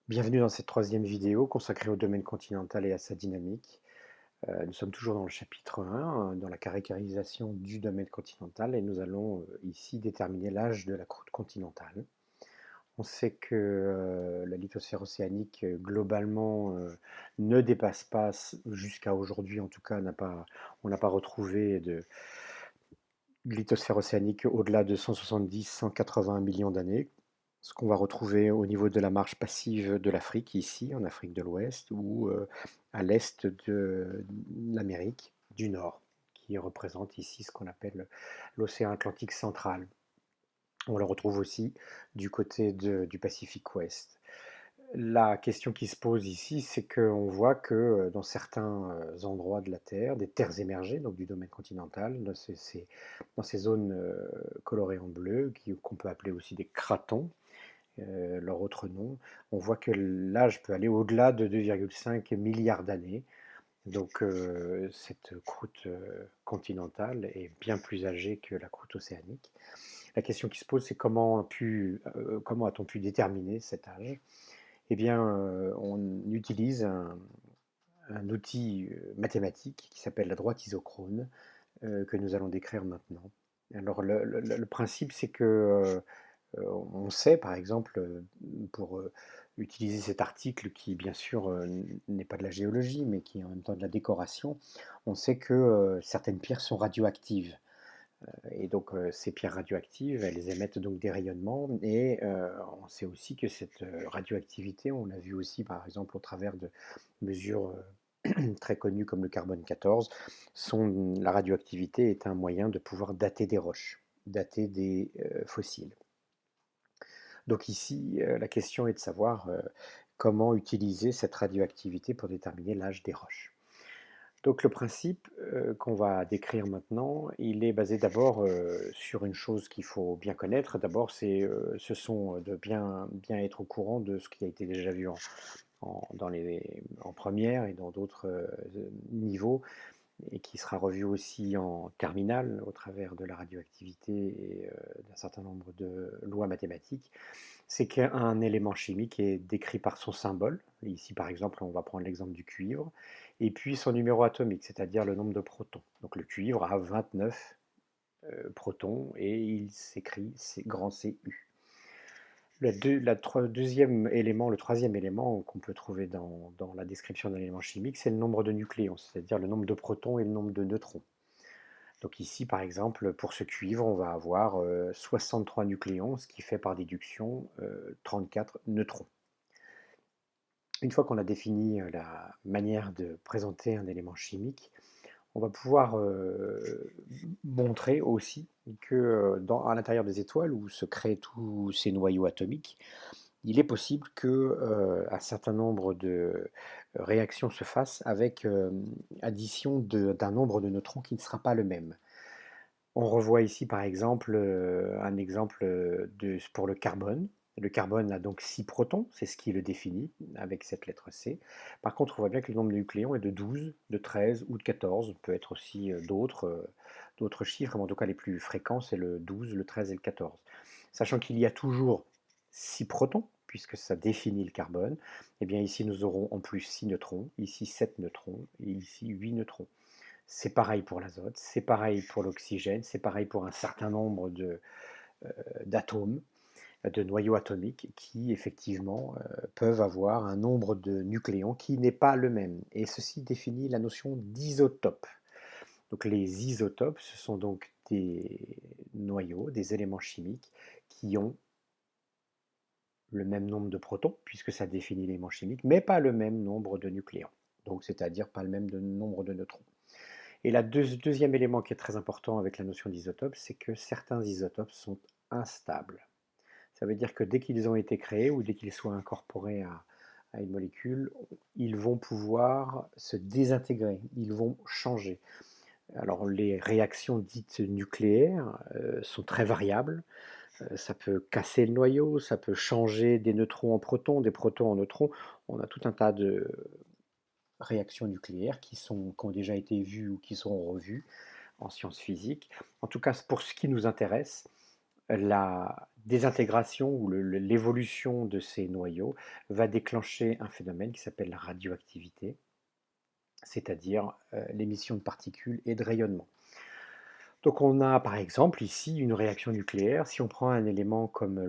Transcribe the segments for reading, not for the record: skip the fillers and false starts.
Bienvenue dans cette troisième vidéo consacrée au domaine continental et à sa dynamique. Nous sommes toujours dans le chapitre 1, dans la caractérisation du domaine continental, et nous allons ici déterminer l'âge de la croûte continentale. On sait que la lithosphère océanique, globalement, ne dépasse pas, jusqu'à aujourd'hui en tout cas, on n'a pas retrouvé de lithosphère océanique au-delà de 170-180 millions d'années. Ce qu'on va retrouver au niveau de la marge passive de l'Afrique, ici, en Afrique de l'Ouest, ou à l'est de l'Amérique du Nord, qui représente ici ce qu'on appelle l'océan Atlantique central. On le retrouve aussi du côté du Pacifique Ouest. La question qui se pose ici, c'est qu'on voit que dans certains endroits de la Terre, des terres émergées, donc du domaine continental, dans ces zones colorées en bleu, qu'on peut appeler aussi des cratons, leur autre nom, on voit que l'âge peut aller au-delà de 2,5 milliards d'années. Donc cette croûte continentale est bien plus âgée que la croûte océanique. La question qui se pose, c'est comment a-t-on pu déterminer cet âge? Eh bien, on utilise un outil mathématique qui s'appelle la droite isochrone, que nous allons décrire maintenant. Alors, le principe, c'est que on sait, par exemple, pour utiliser cet article qui, bien sûr, n'est pas de la géologie, mais qui est en même temps de la décoration, on sait que certaines pierres sont radioactives. Et donc, ces pierres radioactives, elles émettent donc des rayonnements. Et on sait aussi que cette radioactivité, on l'a vu aussi, par exemple, au travers de mesures très connues comme le carbone 14, la radioactivité est un moyen de pouvoir dater des roches, dater des fossiles. Donc ici, la question est de savoir comment utiliser cette radioactivité pour déterminer l'âge des roches. Donc le principe qu'on va décrire maintenant, il est basé d'abord sur une chose qu'il faut bien connaître. D'abord, ce sont de bien être au courant de ce qui a été déjà vu en première et dans d'autres niveaux, et qui sera revu aussi en terminale au travers de la radioactivité et d'un certain nombre de lois mathématiques. C'est qu'un élément chimique est décrit par son symbole. Ici, par exemple, on va prendre l'exemple du cuivre, et puis son numéro atomique, c'est-à-dire le nombre de protons. Donc le cuivre a 29 protons et il s'écrit grand CU. Deuxième élément, le troisième élément qu'on peut trouver dans la description d'un élément chimique, c'est le nombre de nucléons, c'est-à-dire le nombre de protons et le nombre de neutrons. Donc ici, par exemple, pour ce cuivre, on va avoir 63 nucléons, ce qui fait par déduction 34 neutrons. Une fois qu'on a défini la manière de présenter un élément chimique, on va pouvoir montrer aussi que à l'intérieur des étoiles, où se créent tous ces noyaux atomiques, il est possible qu'un certain nombre de réactions se fassent avec addition d'un nombre de neutrons qui ne sera pas le même. On revoit ici par exemple un exemple pour le carbone. Le carbone a donc 6 protons, c'est ce qui le définit avec cette lettre C. Par contre, on voit bien que le nombre de nucléons est de 12, de 13 ou de 14. Il peut être aussi d'autres chiffres, mais en tout cas les plus fréquents, c'est le 12, le 13 et le 14. Sachant qu'il y a toujours 6 protons, puisque ça définit le carbone, et bien ici nous aurons en plus 6 neutrons, ici 7 neutrons et ici 8 neutrons. C'est pareil pour l'azote, c'est pareil pour l'oxygène, c'est pareil pour un certain nombre d'atomes, de noyaux atomiques qui effectivement peuvent avoir un nombre de nucléons qui n'est pas le même. Et ceci définit la notion d'isotope. Donc les isotopes, ce sont donc des noyaux, des éléments chimiques qui ont le même nombre de protons, puisque ça définit l'élément chimique, mais pas le même nombre de nucléons. Donc c'est-à-dire pas le même nombre de neutrons. Et le deuxième élément qui est très important avec la notion d'isotope, c'est que certains isotopes sont instables. Ça veut dire que dès qu'ils ont été créés ou dès qu'ils soient incorporés à une molécule, ils vont pouvoir se désintégrer, ils vont changer. Alors les réactions dites nucléaires sont très variables. Ça peut casser le noyau, ça peut changer des neutrons en protons, des protons en neutrons. On a tout un tas de réactions nucléaires qui ont déjà été vues ou qui seront revues en sciences physiques. En tout cas, pour ce qui nous intéresse, la désintégration ou l'évolution de ces noyaux va déclencher un phénomène qui s'appelle la radioactivité, c'est-à-dire l'émission de particules et de rayonnements. Donc on a par exemple ici une réaction nucléaire. Si on prend un élément comme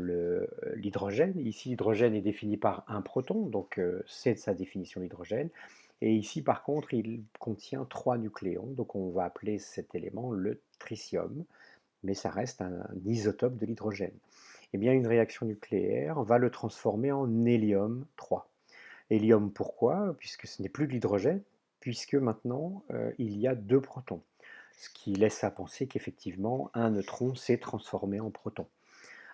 l'hydrogène, ici l'hydrogène est défini par un proton, donc c'est sa définition l'hydrogène. Et ici par contre il contient 3 nucléons, donc on va appeler cet élément le tritium, mais ça reste un isotope de l'hydrogène. Eh bien une réaction nucléaire va le transformer en hélium 3. Hélium pourquoi? Puisque ce n'est plus de l'hydrogène, puisque maintenant il y a 2 protons. Ce qui laisse à penser qu'effectivement, un neutron s'est transformé en proton,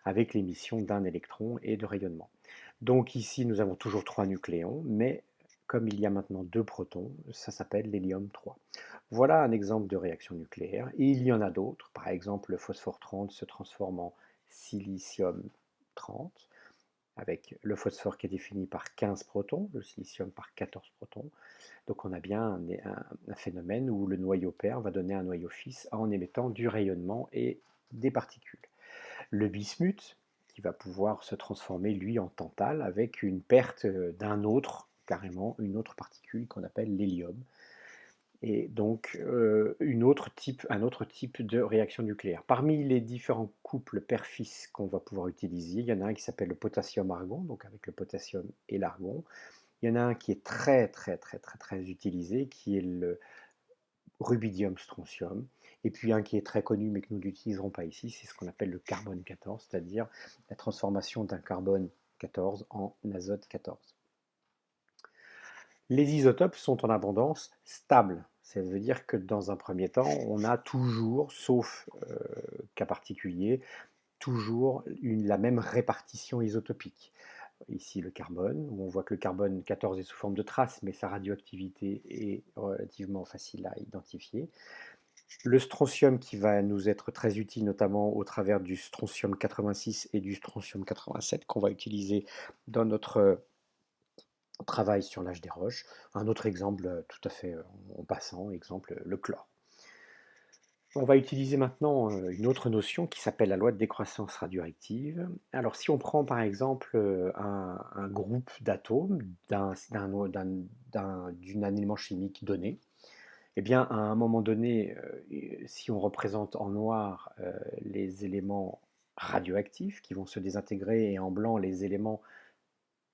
avec l'émission d'un électron et de rayonnement. Donc ici, nous avons toujours 3 nucléons, mais comme il y a maintenant 2 protons, ça s'appelle l'hélium 3. Voilà un exemple de réaction nucléaire, et il y en a d'autres. Par exemple, le phosphore 30 se transforme en silicium 30, avec le phosphore qui est défini par 15 protons, le silicium par 14 protons. Donc on a bien un phénomène où le noyau pair va donner un noyau fils en émettant du rayonnement et des particules. Le bismuth, qui va pouvoir se transformer lui en tantale avec une perte d'un autre, carrément une autre particule qu'on appelle l'hélium, et donc un autre type de réaction nucléaire. Parmi les différents couples père-fils qu'on va pouvoir utiliser, il y en a un qui s'appelle le potassium-argon, donc avec le potassium et l'argon. Il y en a un qui est très utilisé, qui est le rubidium-strontium, et puis un qui est très connu mais que nous n'utiliserons pas ici, c'est ce qu'on appelle le carbone 14, c'est-à-dire la transformation d'un carbone 14 en azote 14. Les isotopes sont en abondance stable. Ça veut dire que dans un premier temps, on a toujours, sauf cas particulier, toujours la même répartition isotopique. Ici le carbone, où on voit que le carbone 14 est sous forme de trace, mais sa radioactivité est relativement facile à identifier. Le strontium qui va nous être très utile, notamment au travers du strontium 86 et du strontium 87 qu'on va utiliser dans notre travail sur l'âge des roches. Un autre exemple tout à fait en passant, exemple le chlore. On va utiliser maintenant une autre notion qui s'appelle la loi de décroissance radioactive. Alors si on prend par exemple un groupe d'atomes d'un élément chimique donné, eh bien à un moment donné, si on représente en noir les éléments radioactifs qui vont se désintégrer et en blanc les éléments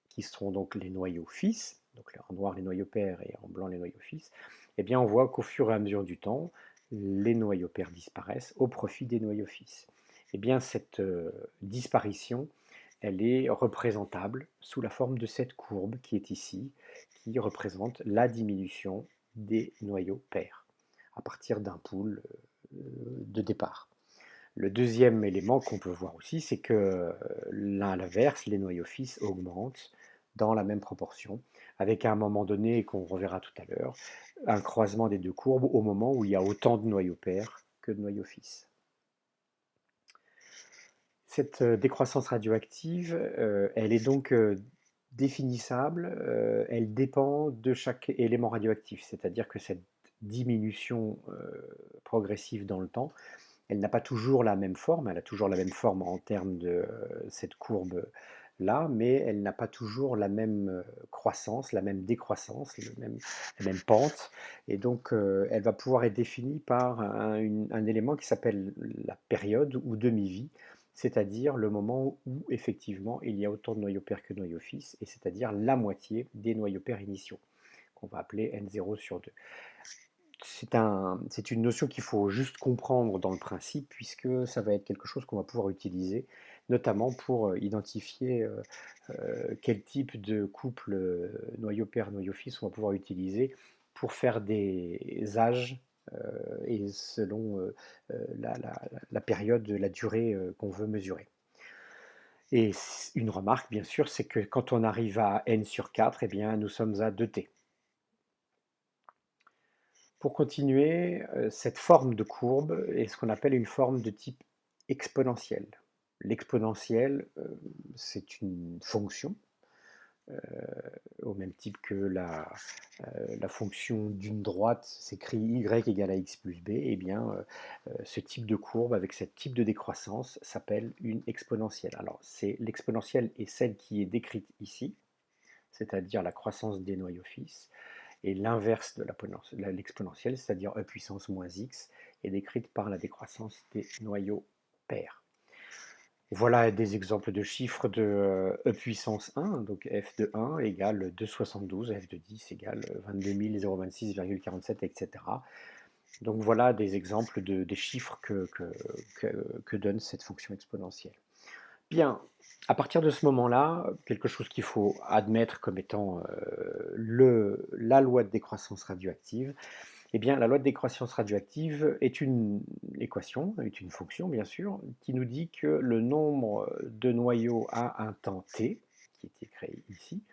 qui seront donc les noyaux fils, donc en noir les noyaux pairs et en blanc les noyaux fils, eh bien on voit qu'au fur et à mesure du temps, les noyaux pairs disparaissent au profit des noyaux fils. Eh bien cette disparition, elle est représentable sous la forme de cette courbe qui est ici, qui représente la diminution des noyaux pairs à partir d'un pool de départ. Le deuxième élément qu'on peut voir aussi, c'est que à l'inverse, les noyaux fils augmentent dans la même proportion, avec à un moment donné, qu'on reverra tout à l'heure, un croisement des deux courbes au moment où il y a autant de noyaux pairs que de noyaux fils. Cette décroissance radioactive, elle est donc définissable, elle dépend de chaque élément radioactif, c'est-à-dire que cette diminution progressive dans le temps, elle n'a pas toujours la même forme, elle a toujours la même forme en termes de cette courbe-là, mais elle n'a pas toujours la même croissance, la même décroissance, la même pente, et donc elle va pouvoir être définie par un élément qui s'appelle la période ou demi-vie, c'est-à-dire le moment où effectivement il y a autant de noyaux pairs que de noyaux fils, et c'est-à-dire la moitié des noyaux pairs initiaux, qu'on va appeler N0 sur 2. C'est une notion qu'il faut juste comprendre dans le principe, puisque ça va être quelque chose qu'on va pouvoir utiliser, notamment pour identifier quel type de couple noyau père, noyau fils on va pouvoir utiliser pour faire des âges et selon la période, la durée qu'on veut mesurer. Et une remarque, bien sûr, c'est que quand on arrive à n sur 4, eh bien, nous sommes à 2t. Pour continuer, cette forme de courbe est ce qu'on appelle une forme de type exponentielle. L'exponentielle, c'est une fonction au même type que la fonction d'une droite s'écrit y égale à x plus b, et bien ce type de courbe avec ce type de décroissance s'appelle une exponentielle. Alors c'est l'exponentielle est celle qui est décrite ici, c'est-à-dire la croissance des noyaux fixes, et l'inverse de l'exponentielle, c'est-à-dire e puissance moins x, est décrite par la décroissance des noyaux pairs. Voilà des exemples de chiffres de e puissance 1, donc f de 1 égale 2,72, f de 10 égale 22 026,47, etc. Donc voilà des exemples des chiffres que donne cette fonction exponentielle. Bien, à partir de ce moment-là, quelque chose qu'il faut admettre comme étant la loi de décroissance radioactive, eh bien, la loi de décroissance radioactive est une équation, est une fonction bien sûr, qui nous dit que le nombre de noyaux à un temps t, qui est écrit ici,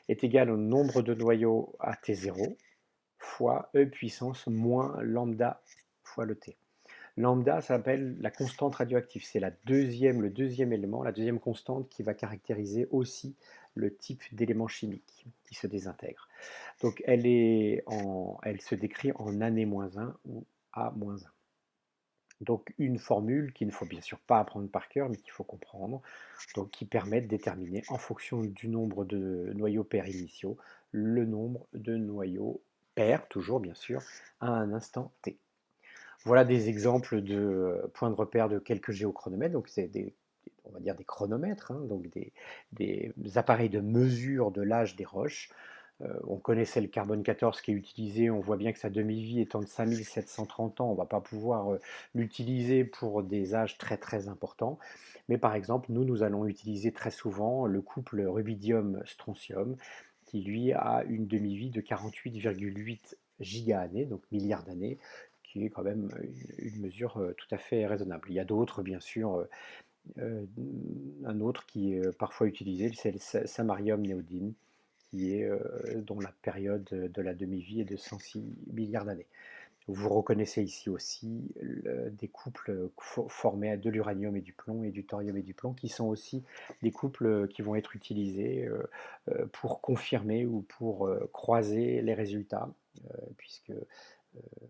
est égal au nombre de noyaux à t0 fois e puissance moins lambda fois le t. Lambda s'appelle la constante radioactive, c'est le deuxième élément, la deuxième constante qui va caractériser aussi le type d'élément chimique qui se désintègre. Donc elle se décrit en année-1 ou A-1. Donc une formule qu'il ne faut bien sûr pas apprendre par cœur, mais qu'il faut comprendre, donc qui permet de déterminer en fonction du nombre de noyaux pairs initiaux, le nombre de noyaux pairs, toujours bien sûr, à un instant t. Voilà des exemples de points de repère de quelques géochronomètres, donc c'est on va dire des chronomètres, hein, donc des appareils de mesure de l'âge des roches. On connaissait le carbone 14 qui est utilisé, on voit bien que sa demi-vie étant de 5730 ans, on ne va pas pouvoir l'utiliser pour des âges très très importants. Mais par exemple, nous allons utiliser très souvent le couple rubidium-strontium qui lui a une demi-vie de 48,8 giga-années, donc milliards d'années, qui est quand même une mesure tout à fait raisonnable. Il y a d'autres, bien sûr, un autre qui est parfois utilisé, c'est le samarium néodyme, dont la période de la demi-vie est de 106 milliards d'années. Vous reconnaissez ici aussi des couples formés de l'uranium et du plomb et du thorium et du plomb, qui sont aussi des couples qui vont être utilisés pour confirmer ou pour croiser les résultats, puisque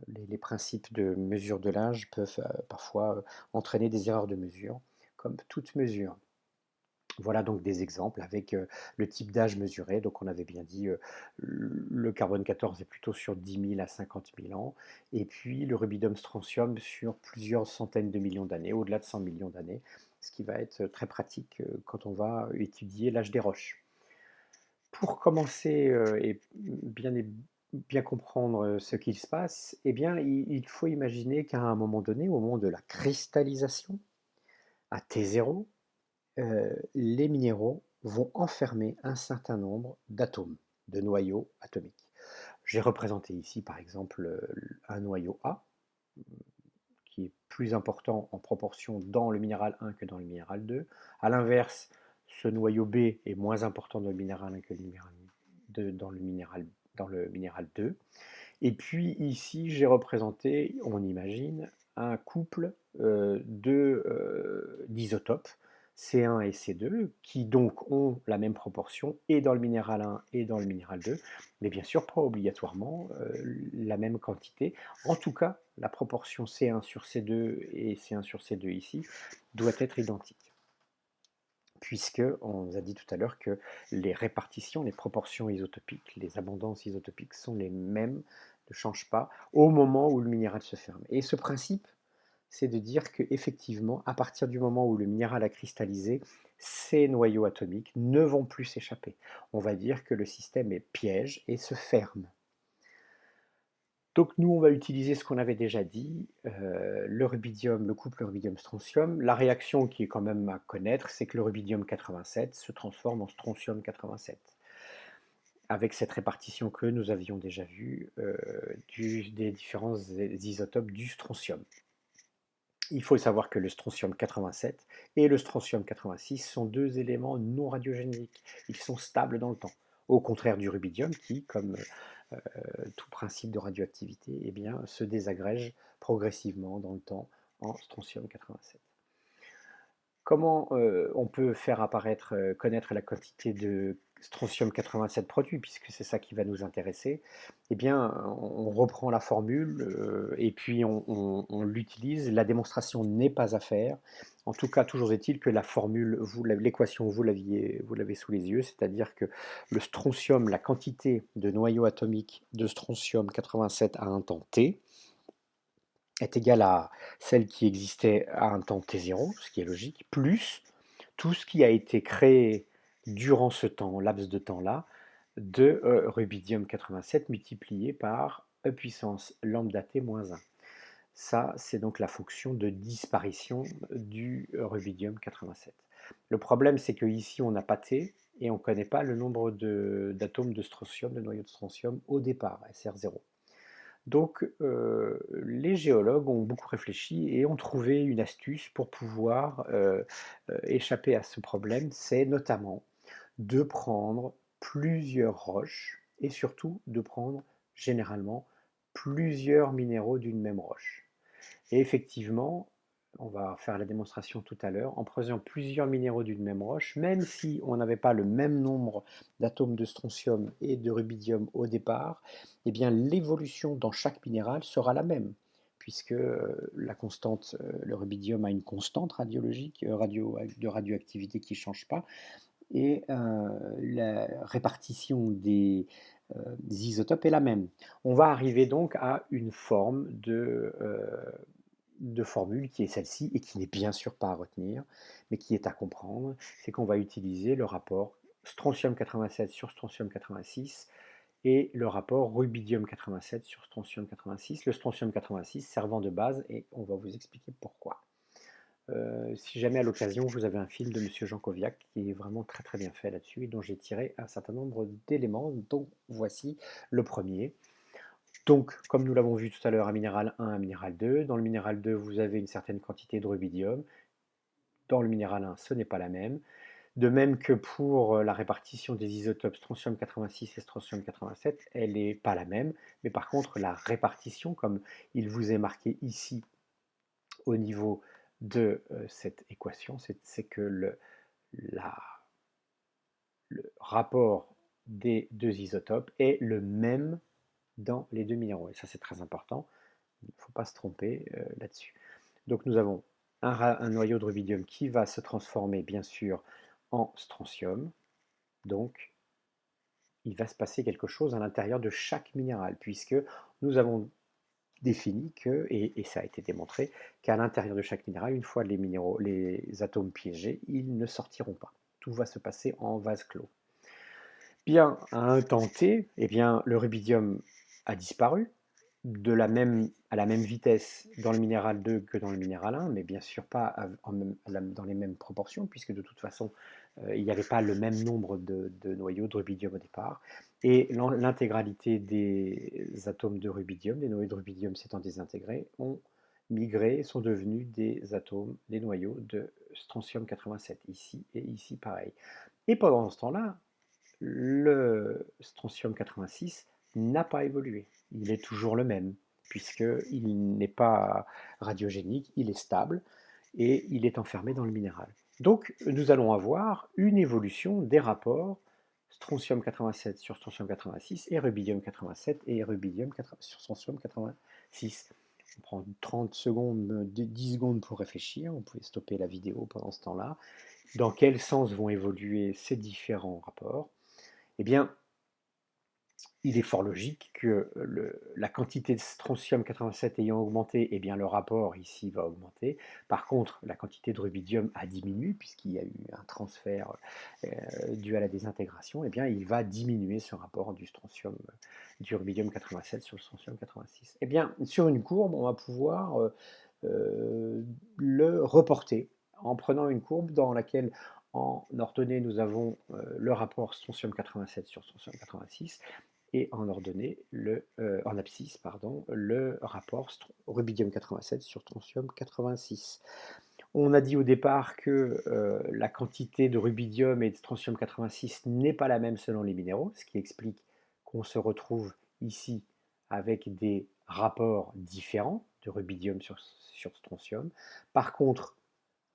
les principes de mesure de l'âge peuvent parfois entraîner des erreurs de mesure, comme toute mesure. Voilà donc des exemples avec le type d'âge mesuré. Donc on avait bien dit le carbone 14 est plutôt sur 10 000 à 50 000 ans, et puis le rubidium-strontium sur plusieurs centaines de millions d'années, au-delà de 100 millions d'années, ce qui va être très pratique quand on va étudier l'âge des roches. Pour commencer et bien comprendre ce qu'il se passe, eh bien, il faut imaginer qu'à un moment donné, au moment de la cristallisation, à T0, les minéraux vont enfermer un certain nombre d'atomes, de noyaux atomiques. J'ai représenté ici par exemple un noyau A, qui est plus important en proportion dans le minéral 1 que dans le minéral 2. A l'inverse, ce noyau B est moins important dans le minéral 1 que dans le minéral 2. Et puis ici, j'ai représenté, on imagine, un couple d'isotopes, C1 et C2, qui donc ont la même proportion et dans le minéral 1 et dans le minéral 2, mais bien sûr pas obligatoirement la même quantité. En tout cas, la proportion C1 sur C2 et C1 sur C2 ici doit être identique, puisque on nous a dit tout à l'heure que les répartitions, les proportions isotopiques, les abondances isotopiques sont les mêmes, ne changent pas au moment où le minéral se ferme. Et ce principe, c'est de dire qu'effectivement, à partir du moment où le minéral a cristallisé, ces noyaux atomiques ne vont plus s'échapper. On va dire que le système est piège et se ferme. Donc nous, on va utiliser ce qu'on avait déjà dit, le couple rubidium-strontium. La réaction qui est quand même à connaître, c'est que le rubidium 87 se transforme en strontium 87, avec cette répartition que nous avions déjà vue des différents isotopes du strontium. Il faut savoir que le strontium 87 et le strontium 86 sont deux éléments non radiogéniques. Ils sont stables dans le temps. Au contraire du rubidium qui, comme tout principe de radioactivité, eh bien, se désagrège progressivement dans le temps en strontium 87. Comment on peut faire apparaître, connaître la quantité de strontium 87 produit, puisque c'est ça qui va nous intéresser, eh bien, on reprend la formule et puis on l'utilise. La démonstration n'est pas à faire. En tout cas, toujours est-il que la formule, l'équation, vous l'avez sous les yeux, c'est-à-dire que le strontium, la quantité de noyau atomique de strontium 87 à un temps t, est égale à celle qui existait à un temps t0, ce qui est logique, plus tout ce qui a été créé durant ce temps, laps de temps-là, de rubidium 87 multiplié par E puissance lambda t moins 1. Ça, c'est donc la fonction de disparition du rubidium 87. Le problème, c'est qu'ici, on n'a pas T et on ne connaît pas le nombre d'atomes de strontium, de noyaux de strontium au départ, SR0. Donc, les géologues ont beaucoup réfléchi et ont trouvé une astuce pour pouvoir échapper à ce problème, c'est notamment de prendre plusieurs roches et surtout de prendre généralement plusieurs minéraux d'une même roche. Et effectivement, on va faire la démonstration tout à l'heure, en prenant plusieurs minéraux d'une même roche, même si on n'avait pas le même nombre d'atomes de strontium et de rubidium au départ, eh bien l'évolution dans chaque minéral sera la même, puisque la constante, le rubidium a une constante radiologique, de radioactivité qui ne change pas, et la répartition des isotopes est la même. On va arriver donc à une forme de formule qui est celle-ci et qui n'est bien sûr pas à retenir, mais qui est à comprendre, c'est qu'on va utiliser le rapport strontium 87 sur strontium 86 et le rapport rubidium 87 sur strontium 86, le strontium 86 servant de base, et on va vous expliquer pourquoi. Si jamais à l'occasion vous avez un film de Monsieur Jean Koviac qui est vraiment très très bien fait là-dessus et dont j'ai tiré un certain nombre d'éléments, dont voici le premier. Donc, comme nous l'avons vu tout à l'heure, un minéral 1, un minéral 2. Dans le minéral 2, vous avez une certaine quantité de rubidium. Dans le minéral 1, ce n'est pas la même. De même que pour la répartition des isotopes strontium 86 et strontium 87, elle n'est pas la même. Mais par contre, la répartition, comme il vous est marqué ici au niveau de cette équation, c'est que le rapport des deux isotopes est le même dans les deux minéraux. Et ça, c'est très important. Il ne faut pas se tromper là-dessus. Donc nous avons un noyau de rubidium qui va se transformer bien sûr en strontium. Donc il va se passer quelque chose à l'intérieur de chaque minéral, puisque nous avons défini que, et ça a été démontré, qu'à l'intérieur de chaque minéral, une fois les atomes piégés, ils ne sortiront pas. Tout va se passer en vase clos. Bien, à un temps t, eh bien, le rubidium a disparu, à la même vitesse dans le minéral 2 que dans le minéral 1, mais bien sûr pas dans les mêmes proportions, puisque de toute façon, il n'y avait pas le même nombre de noyaux de rubidium au départ. Et l'intégralité des atomes de rubidium, des noyaux de rubidium s'étant désintégrés, ont migré, sont devenus des noyaux de strontium 87, ici et ici pareil. Et pendant ce temps-là, le strontium 86 n'a pas évolué. Il est toujours le même, puisqu'il n'est pas radiogénique, il est stable et il est enfermé dans le minéral. Donc nous allons avoir une évolution des rapports strontium 87 sur strontium 86 et rubidium 87 et rubidium sur strontium 86. On prend 30 secondes, 10 secondes pour réfléchir, on pouvait stopper la vidéo pendant ce temps-là. Dans quel sens vont évoluer ces différents rapports? Eh bien, il est fort logique que la quantité de strontium 87 ayant augmenté, eh bien le rapport ici va augmenter. Par contre, la quantité de rubidium a diminué puisqu'il y a eu un transfert dû à la désintégration. Eh bien, il va diminuer ce rapport du rubidium 87 sur le strontium 86. Eh bien, sur une courbe, on va pouvoir le reporter en prenant une courbe dans laquelle en ordonnée, nous avons le rapport strontium 87 sur strontium 86 et en ordonnée, en abscisse, pardon, le rapport rubidium 87 sur strontium 86. On a dit au départ que la quantité de rubidium et de strontium 86 n'est pas la même selon les minéraux, ce qui explique qu'on se retrouve ici avec des rapports différents de rubidium sur strontium. Par contre,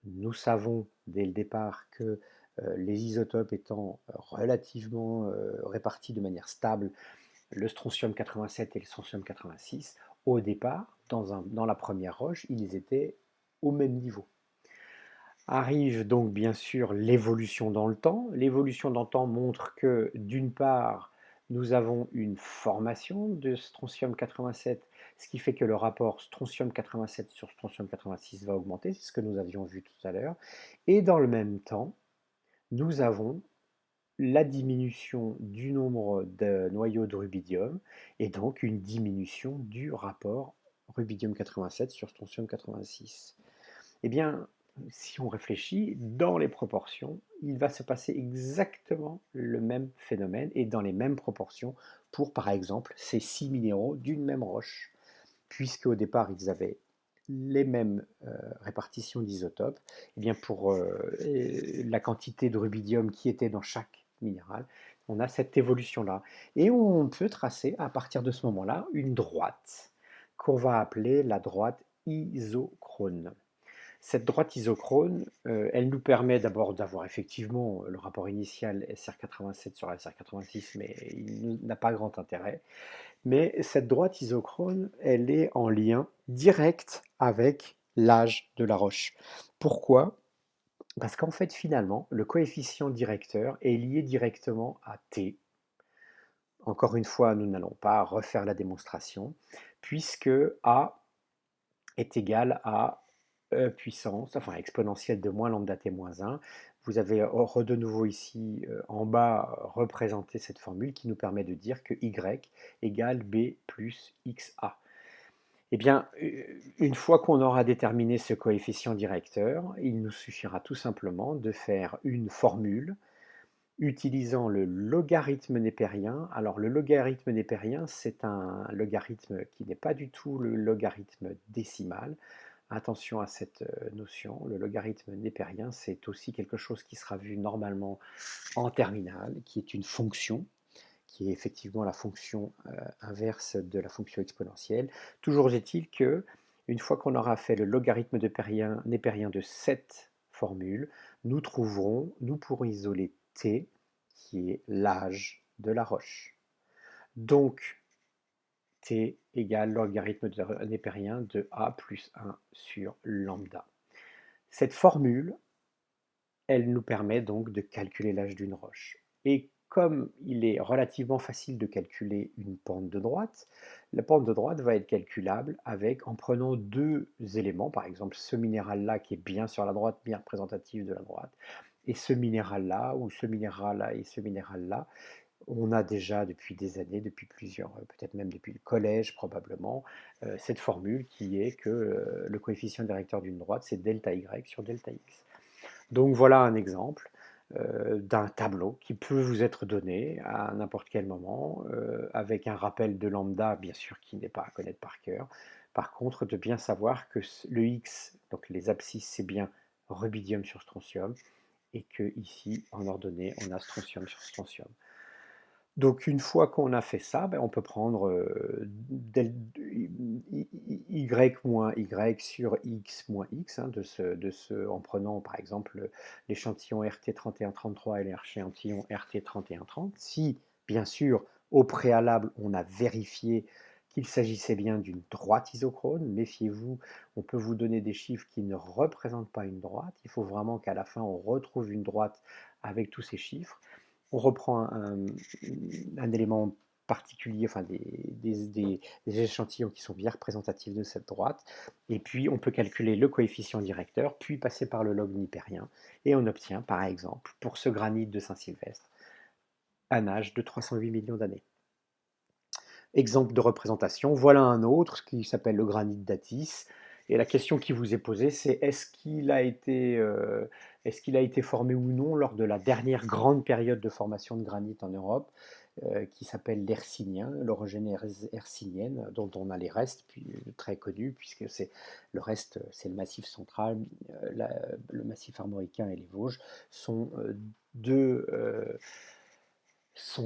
nous savons dès le départ que les isotopes étant relativement répartis de manière stable, le strontium 87 et le strontium 86, au départ, dans la première roche, ils étaient au même niveau. Arrive donc bien sûr l'évolution dans le temps. L'évolution dans le temps montre que d'une part, nous avons une formation de strontium 87, ce qui fait que le rapport strontium 87 sur strontium 86 va augmenter, c'est ce que nous avions vu tout à l'heure. Et dans le même temps, nous avons la diminution du nombre de noyaux de rubidium et donc une diminution du rapport rubidium 87 sur strontium 86. Eh bien, si on réfléchit, dans les proportions, il va se passer exactement le même phénomène et dans les mêmes proportions pour, par exemple, ces 6 minéraux d'une même roche, puisque au départ, ils avaient les mêmes répartitions d'isotopes. Eh bien, pour la quantité de rubidium qui était dans chaque minéral, on a cette évolution-là. Et on peut tracer, à partir de ce moment-là, une droite qu'on va appeler la droite isochrone. Cette droite isochrone, elle nous permet d'abord d'avoir effectivement le rapport initial SR87 sur SR86, mais il n'a pas grand intérêt. Mais cette droite isochrone, elle est en lien direct avec l'âge de la roche. Pourquoi? Parce qu'en fait, finalement, le coefficient directeur est lié directement à T. Encore une fois, nous n'allons pas refaire la démonstration, puisque A est égal à puissance, enfin exponentielle de moins lambda t moins 1. Vous avez de nouveau ici en bas représenté cette formule qui nous permet de dire que y égale b plus xa. Eh bien, une fois qu'on aura déterminé ce coefficient directeur, il nous suffira tout simplement de faire une formule utilisant le logarithme népérien. Alors le logarithme népérien, c'est un logarithme qui n'est pas du tout le logarithme décimal. Attention à cette notion, le logarithme népérien, c'est aussi quelque chose qui sera vu normalement en terminale, qui est une fonction, qui est effectivement la fonction inverse de la fonction exponentielle. Toujours est-il que, une fois qu'on aura fait le logarithme népérien de cette formule, nous pourrons isoler t, qui est l'âge de la roche. Donc, t égale logarithme népérien de a plus 1 sur lambda. Cette formule, elle nous permet donc de calculer l'âge d'une roche. Et comme il est relativement facile de calculer une pente de droite, la pente de droite va être calculable en prenant deux éléments, par exemple ce minéral-là qui est bien sur la droite, bien représentatif de la droite, et ce minéral-là, ou ce minéral-là et ce minéral-là. On a déjà depuis des années, depuis plusieurs, peut-être même depuis le collège probablement, cette formule qui est que le coefficient directeur d'une droite, c'est delta y sur delta x. Donc voilà un exemple d'un tableau qui peut vous être donné à n'importe quel moment, avec un rappel de lambda, bien sûr, qui n'est pas à connaître par cœur. Par contre, de bien savoir que le x, donc les abscisses, c'est bien rubidium sur strontium, et que ici, en ordonnée, on a strontium sur strontium. Donc une fois qu'on a fait ça, on peut prendre y moins y sur x moins x, hein, en prenant par exemple l'échantillon RT3133 et l'échantillon RT3130. Si, bien sûr, au préalable, on a vérifié qu'il s'agissait bien d'une droite isochrone, méfiez-vous, on peut vous donner des chiffres qui ne représentent pas une droite. Il faut vraiment qu'à la fin, on retrouve une droite avec tous ces chiffres. On reprend un élément particulier, enfin des échantillons qui sont bien représentatifs de cette droite, et puis on peut calculer le coefficient directeur, puis passer par le log nipérien, et on obtient par exemple, pour ce granit de Saint-Sylvestre, un âge de 308 millions d'années. Exemple de représentation, voilà un autre qui s'appelle le granit d'Atis. Et la question qui vous est posée, c'est est-ce qu'il a été formé ou non lors de la dernière grande période de formation de granit en Europe, qui s'appelle l'Hercynien, l'orogène hercynienne, dont on a les restes très connus, puisque le reste, c'est le massif central, le massif armoricain et les Vosges sont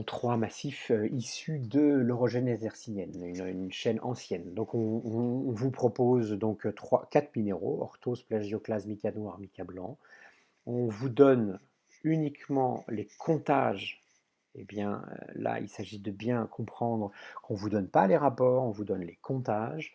trois massifs issus de l'orogène hercynienne, une chaîne ancienne. Donc on vous propose donc 4 minéraux, orthose, plagioclase, mica noir, mica blanc. On vous donne uniquement les comptages, eh bien, là, il s'agit de bien comprendre qu'on ne vous donne pas les rapports, on vous donne les comptages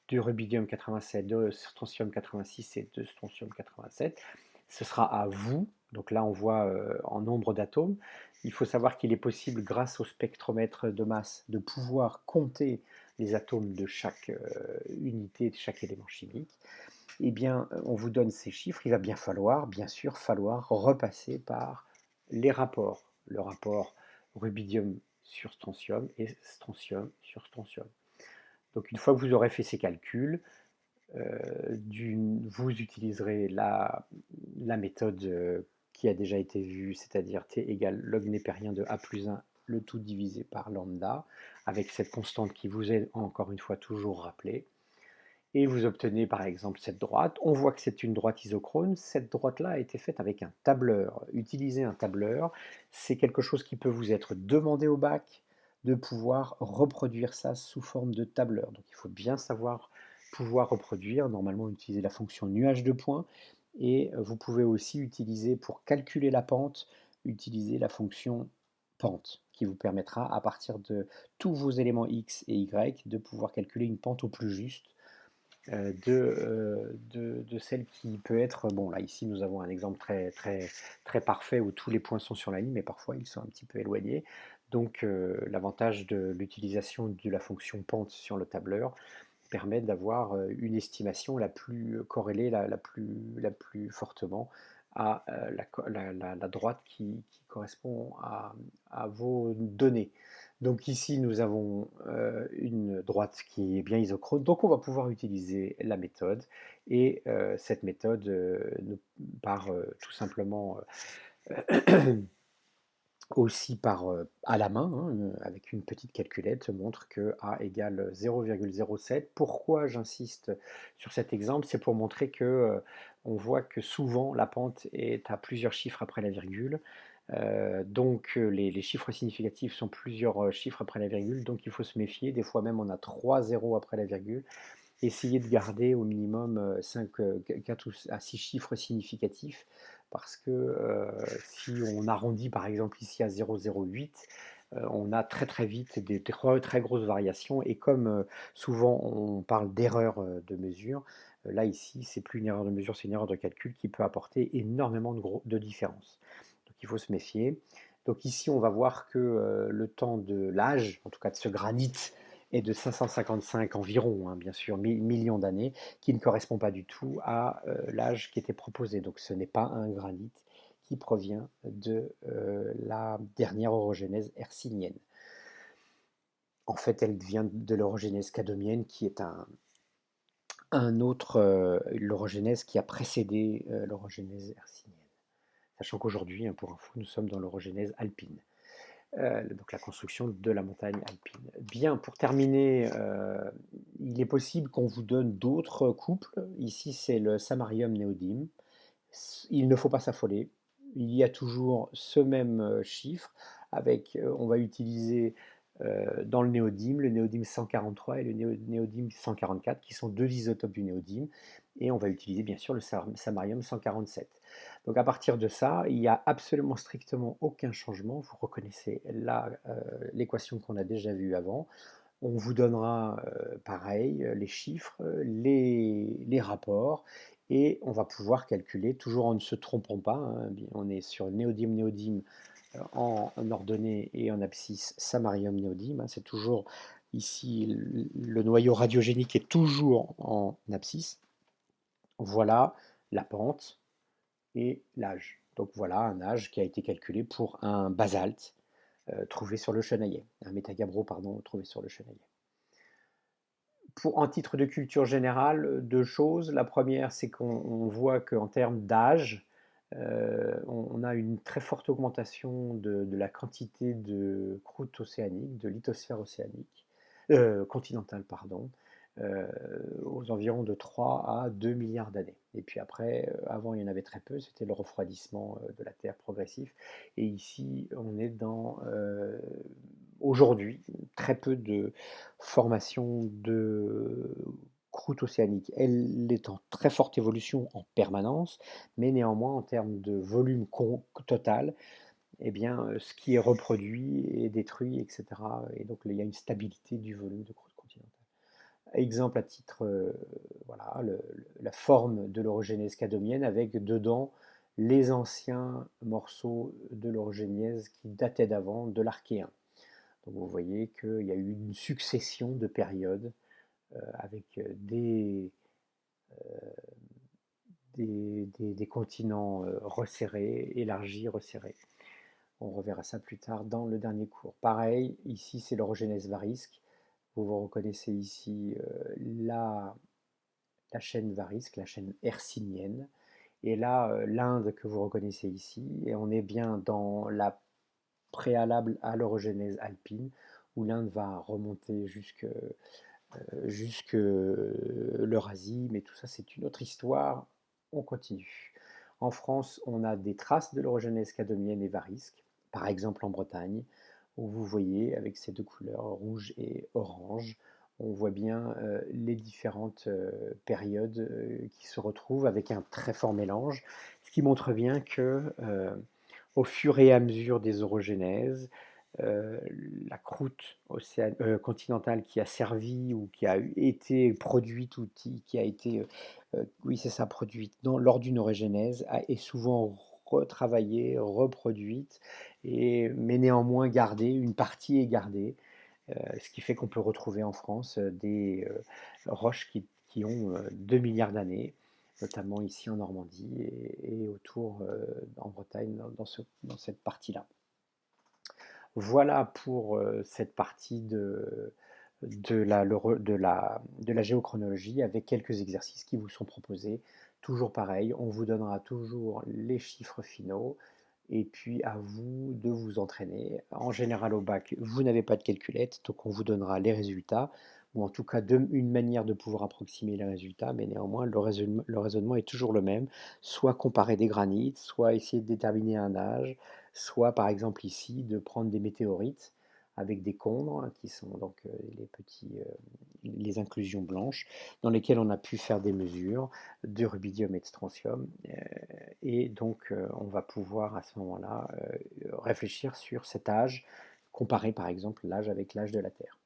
du rubidium 87, de strontium 86 et de strontium 87. Ce sera à vous, donc là on voit en nombre d'atomes. Il faut savoir qu'il est possible, grâce au spectromètre de masse, de pouvoir compter les atomes de chaque unité, de chaque élément chimique. Eh bien, on vous donne ces chiffres, il va bien falloir, bien sûr, repasser par les rapports. Le rapport rubidium sur strontium et strontium sur strontium. Donc une fois que vous aurez fait ces calculs, vous utiliserez la méthode qui a déjà été vue, c'est-à-dire T égale log népérien de A plus 1, le tout divisé par lambda, avec cette constante qui vous est encore une fois toujours rappelée. Et vous obtenez par exemple cette droite. On voit que c'est une droite isochrone. Cette droite-là a été faite avec un tableur. Utiliser un tableur, c'est quelque chose qui peut vous être demandé au bac, de pouvoir reproduire ça sous forme de tableur. Donc il faut bien savoir pouvoir reproduire. Normalement, utiliser la fonction nuage de points. Et vous pouvez aussi utiliser, pour calculer la pente, utiliser la fonction pente, qui vous permettra, à partir de tous vos éléments x et y, de pouvoir calculer une pente au plus juste de celle qui peut être, bon là ici nous avons un exemple très parfait où tous les points sont sur la ligne, mais parfois ils sont un petit peu éloignés. Donc l'avantage de l'utilisation de la fonction pente sur le tableur permet d'avoir une estimation la plus corrélée, la plus fortement à la droite qui correspond à vos données. Donc ici, nous avons une droite qui est bien isochrone, donc on va pouvoir utiliser la méthode. Et cette méthode, par tout simplement aussi à la main, hein, avec une petite calculette, montre que A égale 0,07. Pourquoi j'insiste sur cet exemple? C'est pour montrer que on voit que souvent la pente est à plusieurs chiffres après la virgule. Donc les chiffres significatifs sont plusieurs chiffres après la virgule, donc il faut se méfier. Des fois même on a 3 zéros après la virgule. Essayez de garder au minimum 4 à 6 chiffres significatifs, parce que si on arrondit par exemple ici à 0,08, on a très vite des très grosses variations, et comme souvent on parle d'erreur de mesure, là ici c'est plus une erreur de mesure, c'est une erreur de calcul qui peut apporter énormément de différences. Donc il faut se méfier. Donc ici on va voir que le temps de l'âge, en tout cas de ce granit, est de 555 environ, hein, bien sûr, millions d'années, qui ne correspond pas du tout à l'âge qui était proposé. Donc ce n'est pas un granit qui provient de la dernière orogénèse hercynienne. En fait, elle vient de l'orogénèse cadomienne, qui est un autre, l'orogénèse qui a précédé l'orogénèse hercynienne. Sachant qu'aujourd'hui, hein, pour info, nous sommes dans l'orogénèse alpine. Donc la construction de la montagne alpine. Bien, pour terminer, il est possible qu'on vous donne d'autres couples. Ici, c'est le samarium néodyme. Il ne faut pas s'affoler. Il y a toujours ce même chiffre, avec, on va utiliser dans le néodyme 143 et le néodyme 144, qui sont deux isotopes du néodyme, et on va utiliser bien sûr le samarium 147. Donc à partir de ça, il n'y a absolument strictement aucun changement. Vous reconnaissez l'équation qu'on a déjà vue avant. On vous donnera pareil les chiffres, les rapports, et on va pouvoir calculer, toujours en ne se trompant pas, hein, on est sur néodyme en ordonnée et en abscisse samarium néodyme, hein, c'est toujours ici le noyau radiogénique est toujours en abscisse. Voilà la pente et l'âge. Donc voilà un âge qui a été calculé pour un basalte trouvé sur le Chenaillet, un métagabbro pardon, trouvé sur le Chenaillet. En titre de culture générale, deux choses. La première, c'est qu'on voit qu'en termes d'âge, on a une très forte augmentation de la quantité de croûte océanique, de lithosphère océanique, continentale, pardon, euh, aux environs de 3 à 2 milliards d'années. Et puis après, avant il y en avait très peu, c'était le refroidissement de la Terre progressif. Et ici, on est dans, aujourd'hui, très peu de formation de croûte océanique, elle est en très forte évolution en permanence, mais néanmoins en termes de volume total, eh bien, ce qui est reproduit est détruit, et cetera, et donc il y a une stabilité du volume de croûte continentale. Exemple à titre, voilà, la forme de l'orogénèse cadomienne avec dedans les anciens morceaux de l'orogénèse qui dataient d'avant, de l'Archéen. Donc vous voyez qu'il y a eu une succession de périodes avec des continents resserrés, élargis, resserrés. On reverra ça plus tard dans le dernier cours. Pareil, ici c'est l'orogénèse varisque. Vous reconnaissez ici la chaîne varisque, la chaîne hercynienne. Et là, l'Inde que vous reconnaissez ici, et on est bien dans la préalable à l'orogénèse alpine, où l'Inde va remonter jusque l'Eurasie, mais tout ça c'est une autre histoire, on continue. En France, on a des traces de l'orogénèse cadomienne et varisque, par exemple en Bretagne, où vous voyez avec ces deux couleurs, rouge et orange, on voit bien les différentes périodes qui se retrouvent avec un très fort mélange, ce qui montre bien que au fur et à mesure des orogénèses, euh, la croûte continentale qui a servi ou qui a été produite ou qui a été, oui c'est ça, produite lors d'une orogénèse, est souvent retravaillée, reproduite, mais néanmoins gardée, une partie est gardée, ce qui fait qu'on peut retrouver en France des roches qui ont 2 milliards d'années, notamment ici en Normandie et autour en Bretagne, dans cette partie-là. Voilà pour cette partie de la géochronologie avec quelques exercices qui vous sont proposés. Toujours pareil, on vous donnera toujours les chiffres finaux et puis à vous de vous entraîner. En général au bac, vous n'avez pas de calculette, donc on vous donnera les résultats, ou en tout cas une manière de pouvoir approximer les résultats, mais néanmoins le raisonnement est toujours le même, soit comparer des granites, soit essayer de déterminer un âge, soit par exemple ici de prendre des météorites avec des combres, qui sont donc les inclusions blanches, dans lesquelles on a pu faire des mesures de rubidium et de strontium. Et donc on va pouvoir à ce moment-là réfléchir sur cet âge, comparer par exemple l'âge avec l'âge de la Terre.